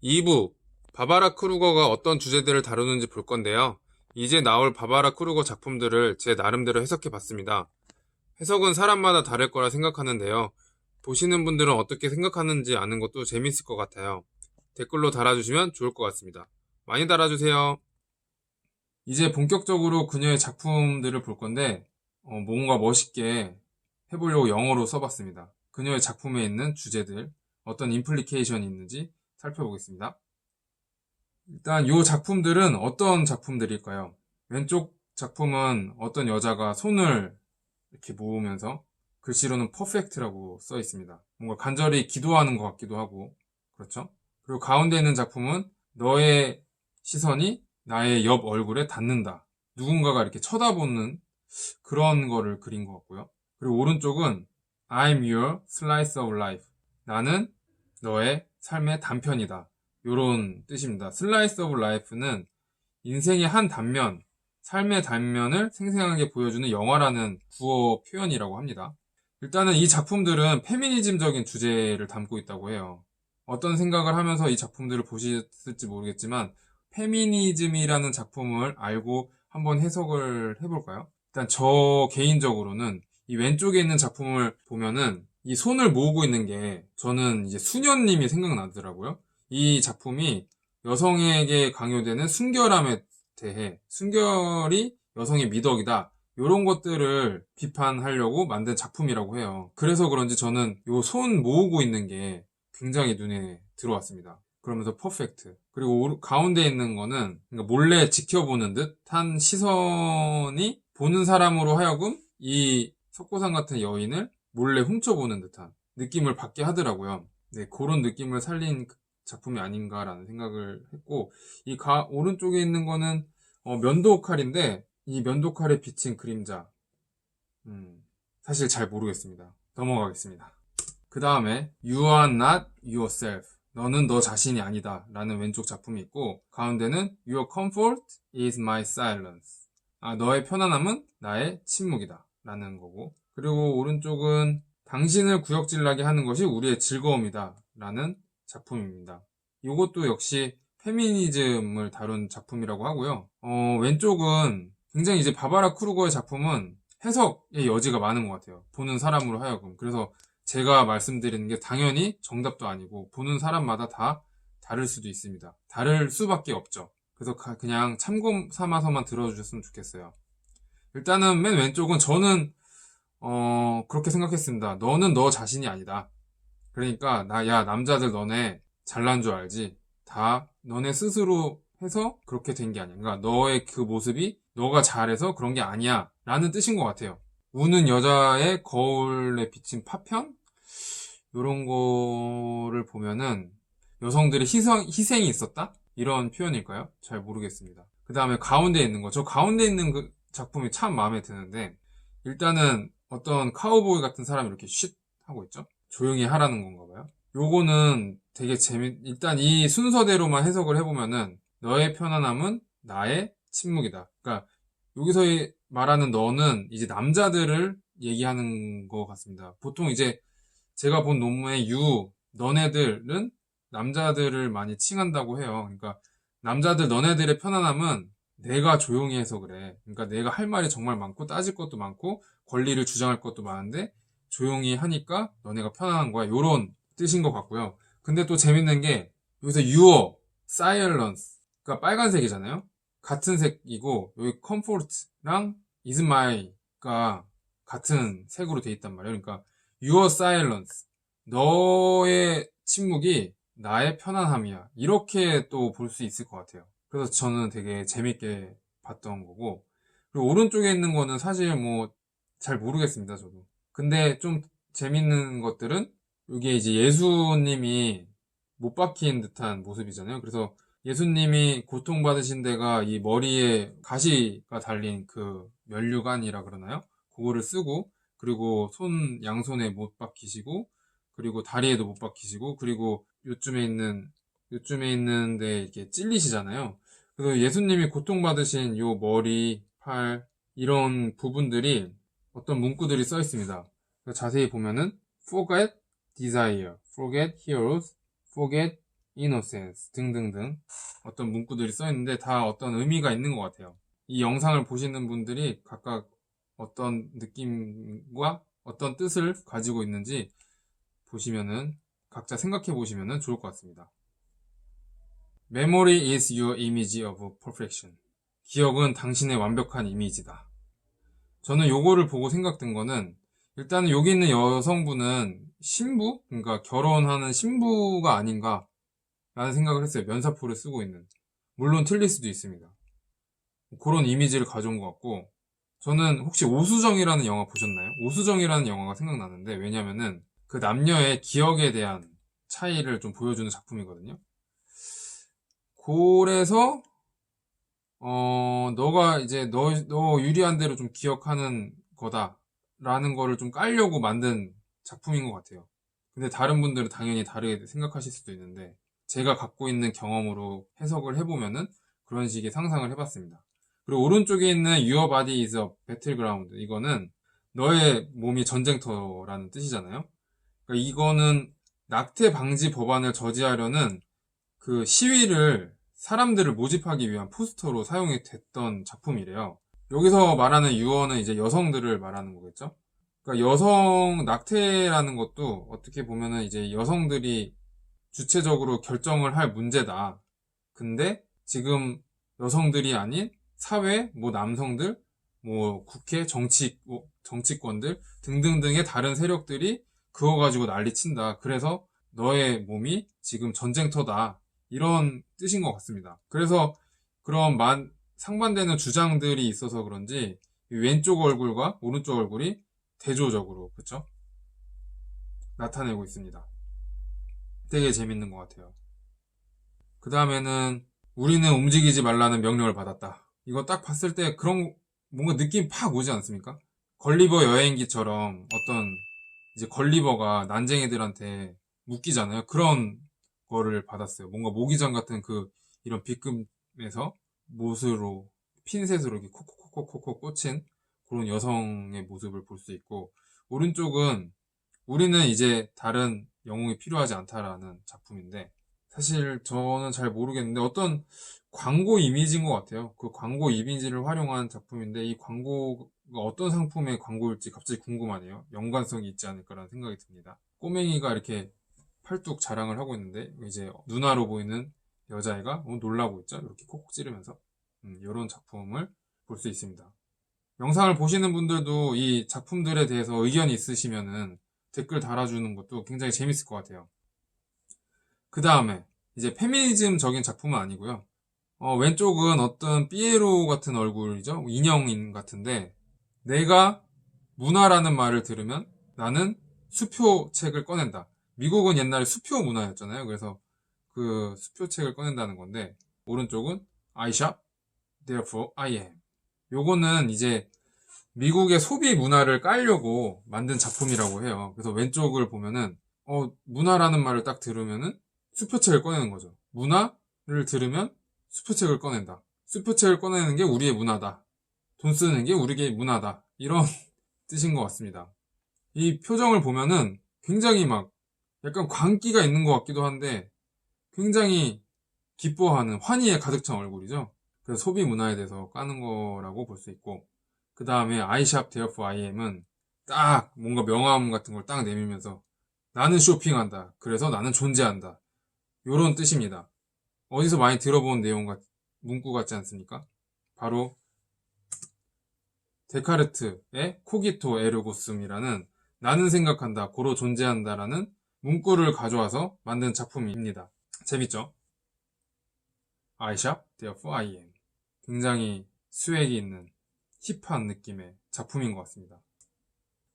2부 바바라 크루거가 어떤 주제들을 다루는지 볼 건데요. 이제 나올 바바라 크루거 작품들을 제 나름대로 해석해 봤습니다. 해석은 사람마다 다를 거라 생각하는데요. 보시는 분들은 어떻게 생각하는지 아는 것도 재밌을 것 같아요. 댓글로 달아주시면 좋을 것 같습니다. 많이 달아주세요. 이제 본격적으로 그녀의 작품들을 볼 건데 뭔가 멋있게 해보려고 영어로 써봤습니다. 그녀의 작품에 있는 주제들, 어떤 임플리케이션이 있는지 살펴보겠습니다. 일단 이 작품들은 어떤 작품들일까요? 왼쪽 작품은 어떤 여자가 손을 이렇게 모으면서 글씨로는 퍼펙트라고 써 있습니다. 뭔가 간절히 기도하는 것 같기도 하고, 그렇죠? 그리고 가운데 있는 작품은 너의 시선이 나의 옆 얼굴에 닿는다. 누군가가 이렇게 쳐다보는 그런 거를 그린 것 같고요. 그리고 오른쪽은 I'm your slice of life. 나는 너의 삶의 단편이다. 요런 뜻입니다. slice of life는 인생의 한 단면, 삶의 단면을 생생하게 보여주는 영화라는 구어 표현이라고 합니다. 일단은 이 작품들은 페미니즘적인 주제를 담고 있다고 해요. 어떤 생각을 하면서 이 작품들을 보셨을지 모르겠지만 페미니즘이라는 작품을 알고 한번 해석을 해볼까요? 일단 저 개인적으로는 이 왼쪽에 있는 작품을 보면은 이 손을 모으고 있는 게 저는 이제 수녀님이 생각나더라고요. 이 작품이 여성에게 강요되는 순결함에 대해 순결이 여성의 미덕이다. 이런 것들을 비판하려고 만든 작품이라고 해요. 그래서 그런지 저는 이 손 모으고 있는 게 굉장히 눈에 들어왔습니다. 그러면서 퍼펙트. 그리고 가운데 있는 거는 그러니까 몰래 지켜보는 듯한 시선이 보는 사람으로 하여금 이 석고상 같은 여인을 몰래 훔쳐보는 듯한 느낌을 받게 하더라고요. 네, 그런 느낌을 살린 작품이 아닌가라는 생각을 했고, 오른쪽에 있는 거는 면도 칼인데 이 면도 칼에 비친 그림자 사실 잘 모르겠습니다. 넘어가겠습니다. 그 다음에 You are not yourself. 너는 너 자신이 아니다 라는 왼쪽 작품이 있고, 가운데는 Your comfort is my silence. 너의 편안함은 나의 침묵이다 라는 거고, 그리고 오른쪽은 당신을 구역질나게 하는 것이 우리의 즐거움이다 라는 작품입니다. 이것도 역시 페미니즘을 다룬 작품이라고 하고요. 왼쪽은 굉장히 이제 바바라 크루거의 작품은 해석의 여지가 많은 것 같아요. 보는 사람으로 하여금. 그래서 제가 말씀드리는 게 당연히 정답도 아니고 보는 사람마다 다 다를 수도 있습니다. 다를 수밖에 없죠. 그래서 그냥 참고 삼아서만 들어주셨으면 좋겠어요. 일단은 맨 왼쪽은 저는 그렇게 생각했습니다. 너는 너 자신이 아니다. 그러니까 야 남자들 너네 잘난 줄 알지. 다 너네 스스로 해서 그렇게 된 게 아니야. 그러니까 너의 그 모습이 너가 잘해서 그런 게 아니야 라는 뜻인 것 같아요. 우는 여자의 거울에 비친 파편? 이런 거를 보면은 여성들의 희생이 있었다? 이런 표현일까요? 잘 모르겠습니다. 그 다음에 가운데 있는 거. 저 가운데 있는 그 작품이 참 마음에 드는데, 일단은 어떤 카우보이 같은 사람이 이렇게 쉿 하고 있죠? 조용히 하라는 건가 봐요. 요거는 되게 일단 이 순서대로만 해석을 해보면은 너의 편안함은 나의 침묵이다. 그러니까 여기서 말하는 너는 이제 남자들을 얘기하는 것 같습니다. 보통 이제 제가 본 논문의 너네들은 남자들을 많이 칭한다고 해요. 그러니까 남자들 너네들의 편안함은 내가 조용히 해서 그래. 그러니까 내가 할 말이 정말 많고 따질 것도 많고 권리를 주장할 것도 많은데 조용히 하니까 너네가 편안한 거야. 요런 뜻인 것 같고요. 근데 또 재밌는 게 여기서 your silence 그러니까 빨간색이잖아요. 같은 색이고 여기 comfort랑 is my가 같은 색으로 돼 있단 말이에요. 그러니까 your silence 너의 침묵이 나의 편안함이야. 이렇게 또 볼 수 있을 것 같아요. 그래서 저는 되게 재밌게 봤던 거고, 그리고 오른쪽에 있는 거는 사실 뭐 잘 모르겠습니다, 저도. 근데 좀 재밌는 것들은 이게 이제 예수님이 못 박힌 듯한 모습이잖아요. 그래서 예수님이 고통받으신 데가 이 머리에 가시가 달린 그 면류관이라 그러나요? 그거를 쓰고, 그리고 양손에 못 박히시고, 그리고 다리에도 못 박히시고, 그리고 요쯤에 있는데 이렇게 찔리시잖아요. 그래서 예수님이 고통받으신 요 머리, 팔, 이런 부분들이 어떤 문구들이 써 있습니다. 자세히 보면은 forget desire, forget heroes, forget innocence 등등등 어떤 문구들이 써 있는데 다 어떤 의미가 있는 것 같아요. 이 영상을 보시는 분들이 각각 어떤 느낌과 어떤 뜻을 가지고 있는지 보시면은 각자 생각해 보시면은 좋을 것 같습니다. Memory is your image of perfection. 기억은 당신의 완벽한 이미지다. 저는 요거를 보고 생각된 거는 일단은 여기 있는 여성분은 신부? 그러니까 결혼하는 신부가 아닌가 라는 생각을 했어요. 면사포를 쓰고 있는. 물론 틀릴 수도 있습니다. 그런 이미지를 가져온 것 같고 저는 혹시 오수정이라는 영화 보셨나요? 오수정이라는 영화가 생각나는데 왜냐면은 그 남녀의 기억에 대한 차이를 좀 보여주는 작품이거든요. 그래서 너가 이제 너 유리한 대로 좀 기억하는 거다라는 거를 좀 깔려고 만든 작품인 것 같아요. 근데 다른 분들은 당연히 다르게 생각하실 수도 있는데 제가 갖고 있는 경험으로 해석을 해보면은 그런 식의 상상을 해봤습니다. 그리고 오른쪽에 있는 Your body is a battleground. 이거는 너의 몸이 전쟁터라는 뜻이잖아요. 그러니까 이거는 낙태 방지 법안을 저지하려는 그 시위를 사람들을 모집하기 위한 포스터로 사용이 됐던 작품이래요. 여기서 말하는 유어는 이제 여성들을 말하는 거겠죠? 그러니까 여성 낙태라는 것도 어떻게 보면은 이제 여성들이 주체적으로 결정을 할 문제다. 근데 지금 여성들이 아닌 사회, 뭐 남성들, 뭐 국회, 정치권들 등등등의 다른 세력들이 그거 가지고 난리 친다. 그래서 너의 몸이 지금 전쟁터다. 이런 뜻인 것 같습니다. 그래서 그런 상반되는 주장들이 있어서 그런지 왼쪽 얼굴과 오른쪽 얼굴이 대조적으로 그쵸? 나타내고 있습니다. 되게 재밌는 것 같아요. 그 다음에는 우리는 움직이지 말라는 명령을 받았다. 이거 딱 봤을 때 그런 뭔가 느낌 팍 오지 않습니까? 걸리버 여행기처럼 어떤 이제 걸리버가 난쟁이들한테 묶이잖아요. 그런 거를 받았어요. 뭔가 모기장 같은 이런 빗금에서 못으로 핀셋으로 이렇게 콕콕콕콕콕 꽂힌 그런 여성의 모습을 볼 수 있고 오른쪽은 우리는 이제 다른 영웅이 필요하지 않다라는 작품인데 사실 저는 잘 모르겠는데 어떤 광고 이미지인 것 같아요. 그 광고 이미지를 활용한 작품인데 이 광고가 어떤 상품의 광고일지 갑자기 궁금하네요. 연관성이 있지 않을까라는 생각이 듭니다. 꼬맹이가 이렇게 팔뚝 자랑을 하고 있는데 이제 누나로 보이는 여자애가 놀라고 있죠. 이렇게 콕콕 찌르면서 이런 작품을 볼 수 있습니다. 영상을 보시는 분들도 이 작품들에 대해서 의견이 있으시면은 댓글 달아주는 것도 굉장히 재밌을 것 같아요. 그 다음에 이제 페미니즘적인 작품은 아니고요. 왼쪽은 어떤 삐에로 같은 얼굴이죠. 인형인 같은데 내가 문화라는 말을 들으면 나는 수표책을 꺼낸다. 미국은 옛날에 수표 문화였잖아요. 그래서 그 수표책을 꺼낸다는 건데 오른쪽은 I shop, therefore I am. 요거는 이제 미국의 소비 문화를 깔려고 만든 작품이라고 해요. 그래서 왼쪽을 보면은 문화라는 말을 딱 들으면은 수표책을 꺼내는 거죠. 문화를 들으면 수표책을 꺼낸다. 수표책을 꺼내는 게 우리의 문화다. 돈 쓰는 게 우리의 문화다. 이런 뜻인 것 같습니다. 이 표정을 보면은 굉장히 막 약간 광기가 있는 것 같기도 한데 굉장히 기뻐하는 환희에 가득 찬 얼굴이죠. 그래서 소비 문화에 대해서 까는 거라고 볼 수 있고 그 다음에 I shop therefore I am은 딱 뭔가 명암 같은 걸 딱 내밀면서 나는 쇼핑한다. 그래서 나는 존재한다. 요런 뜻입니다. 어디서 많이 들어본 문구 같지 않습니까? 바로 데카르트의 코기토 에르고숨이라는 나는 생각한다, 고로 존재한다라는 문구를 가져와서 만든 작품입니다. 재밌죠? I shop, therefore I am. 굉장히 스웩이 있는 힙한 느낌의 작품인 것 같습니다.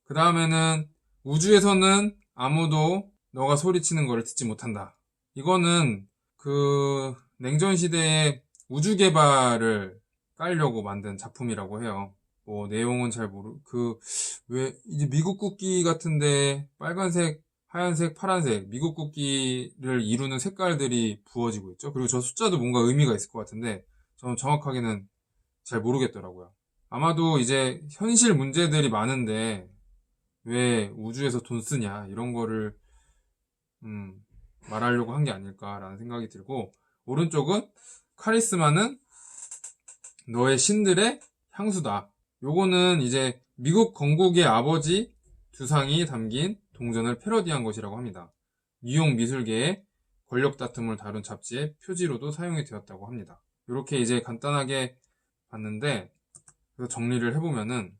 그 다음에는 우주에서는 아무도 너가 소리치는 거를 듣지 못한다. 이거는 그 냉전 시대의 우주 개발을 깔려고 만든 작품이라고 해요. 뭐 내용은 잘 왜 이제 미국 국기 같은데 빨간색, 하얀색, 파란색 미국 국기를 이루는 색깔들이 부어지고 있죠. 그리고 저 숫자도 뭔가 의미가 있을 것 같은데 저는 정확하게는 잘 모르겠더라고요. 아마도 이제 현실 문제들이 많은데 왜 우주에서 돈 쓰냐 이런 거를 말하려고 한 게 아닐까라는 생각이 들고, 오른쪽은 카리스마는 너의 신들의 향수다. 요거는 이제 미국 건국의 아버지 두상이 담긴 동전을 패러디한 것이라고 합니다. 뉴욕 미술계의 권력 다툼을 다룬 잡지의 표지로도 사용이 되었다고 합니다. 이렇게 이제 간단하게 봤는데, 그래서 정리를 해보면은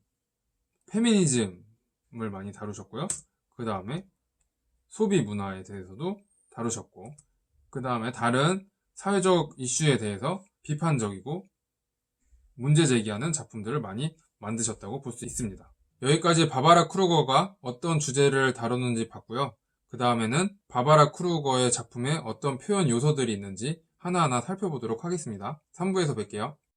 페미니즘을 많이 다루셨고요. 그 다음에 소비 문화에 대해서도 다루셨고, 그 다음에 다른 사회적 이슈에 대해서 비판적이고 문제 제기하는 작품들을 많이 만드셨다고 볼 수 있습니다. 여기까지 바바라 크루거가 어떤 주제를 다루는지 봤고요. 그 다음에는 바바라 크루거의 작품에 어떤 표현 요소들이 있는지 하나하나 살펴보도록 하겠습니다. 3부에서 뵐게요.